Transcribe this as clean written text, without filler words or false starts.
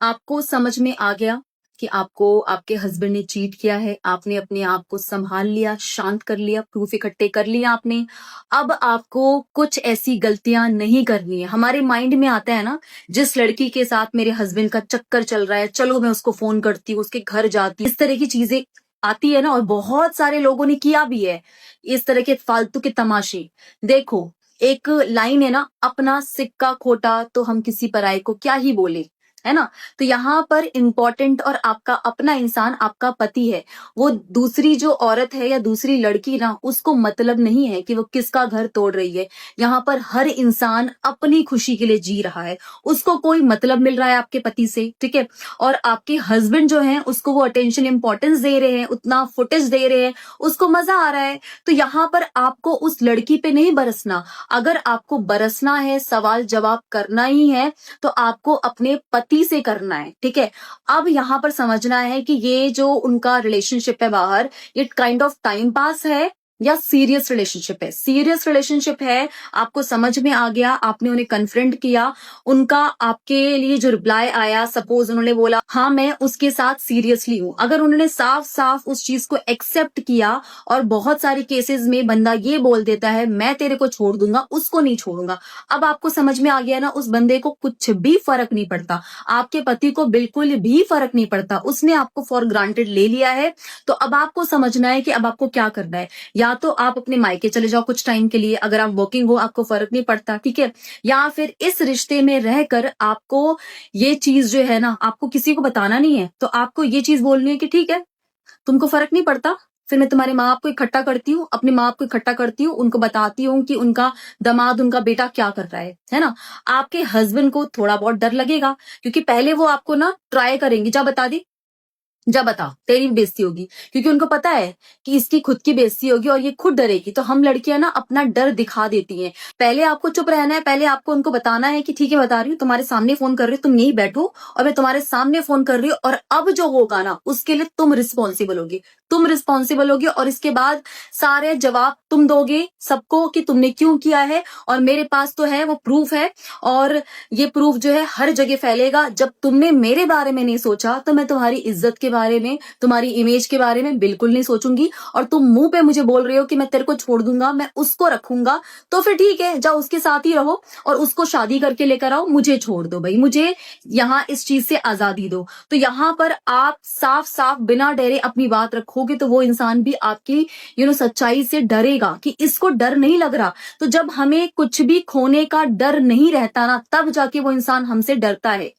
आपको समझ में आ गया कि आपको आपके हस्बैंड ने चीट किया है, आपने अपने आप को संभाल लिया, शांत कर लिया, प्रूफ इकट्ठे कर लिया आपने। अब आपको कुछ ऐसी गलतियां नहीं करनी है। हमारे माइंड में आता है ना, जिस लड़की के साथ मेरे हस्बैंड का चक्कर चल रहा है, चलो मैं उसको फोन करती हूँ, उसके घर जाती हूँ, इस तरह की चीजें आती है ना। और बहुत सारे लोगों ने किया भी है इस तरह के फालतू के तमाशे। देखो, एक लाइन है ना, अपना सिक्का खोटा तो हम किसी पराये को क्या ही बोले, है ना। तो यहाँ पर इम्पोर्टेंट और आपका अपना इंसान आपका पति है। वो दूसरी जो औरत है या दूसरी लड़की ना, उसको मतलब नहीं है कि वो किसका घर तोड़ रही है। यहाँ पर हर इंसान अपनी खुशी के लिए जी रहा है, उसको कोई मतलब मिल रहा है आपके पति से, ठीक है। और आपके हस्बैंड जो है उसको वो अटेंशन इंपॉर्टेंस दे रहे हैं, उतना फुटेज दे रहे हैं, उसको मजा आ रहा है। तो यहाँ पर आपको उस लड़की पे नहीं बरसना। अगर आपको बरसना है, सवाल जवाब करना ही है, तो आपको अपने पति से करना है, ठीक है। अब यहाँ पर समझना है कि ये जो उनका रिलेशनशिप है बाहर, ये काइंड ऑफ टाइम पास है या सीरियस रिलेशनशिप है। सीरियस रिलेशनशिप है, आपको समझ में आ गया, आपने उन्हें कन्फ्रंट किया, उनका आपके लिए जो रिप्लाई आया, सपोज उन्होंने बोला हाँ मैं उसके साथ सीरियसली हूं। अगर उन्होंने साफ साफ उस चीज को एक्सेप्ट किया, और बहुत सारे केसेस में बंदा ये बोल देता है मैं तेरे को छोड़ दूंगा, उसको नहीं छोड़ूंगा। अब आपको समझ में आ गया ना, उस बंदे को कुछ भी फर्क नहीं पड़ता, आपके पति को बिल्कुल भी फर्क नहीं पड़ता, उसने आपको फॉर ग्रांटेड ले लिया है। तो अब आपको समझना है कि अब आपको क्या करना है। या तो आप अपने मायके चले जाओ कुछ टाइम के लिए, अगर आप वर्किंग हो, आपको फर्क नहीं पड़ता, ठीक है। या फिर इस रिश्ते में रहकर आपको ये चीज जो है ना, आपको किसी को बताना नहीं है, तो आपको ये चीज बोलनी है कि ठीक है, तुमको फर्क नहीं पड़ता, फिर मैं तुम्हारे माँ बाप को इकट्ठा करती हूँ, अपने माँ बाप को इकट्ठा करती हूँ, उनको बताती हूँ कि उनका दामाद, उनका बेटा क्या कर रहा है ना। आपके हस्बैंड को थोड़ा बहुत डर लगेगा, क्योंकि पहले वो आपको ना ट्राई करेंगे, जा बता दी, जा बता, तेरी भी बेइज्जती होगी, क्योंकि उनको पता है कि इसकी खुद की बेइज्जती होगी और ये खुद डरेगी। तो हम लड़कियां ना अपना डर दिखा देती हैं। पहले आपको चुप रहना है, पहले आपको उनको बताना है कि ठीक है बता रही हूँ, तुम्हारे सामने फोन कर रही हूँ, तुम यही बैठो और मैं तुम्हारे सामने फोन कर रही हूँ, और अब जो होगा ना उसके लिए तुम रिस्पॉन्सिबल होगी, तुम रिस्पॉन्सिबल होगी। और इसके बाद सारे जवाब तुम दोगे सबको कि तुमने क्यों किया है, और मेरे पास तो है वो प्रूफ है, और ये प्रूफ जो है हर जगह फैलेगा। जब तुमने मेरे बारे में नहीं सोचा, तो मैं तुम्हारी इज्जत के बारे में, तुम्हारी इमेज के बारे में बिल्कुल नहीं सोचूंगी। और तुम मुंह पे मुझे बोल रहे हो कि मैं तेरे को छोड़ दूंगा, मैं उसको रखूंगा, तो फिर ठीक है, जाओ उसके साथ ही रहो और उसको शादी करके लेकर आओ, मुझे छोड़ दो भाई, मुझे यहाँ इस चीज से आजादी दो। तो यहाँ पर आप साफ साफ बिना डरे अपनी बात रखोगे, तो वो इंसान भी आपकी सच्चाई से डरेगा कि इसको डर नहीं लग रहा। तो जब हमें कुछ भी खोने का डर नहीं रहता ना, तब जाके वो इंसान हमसे डरता है।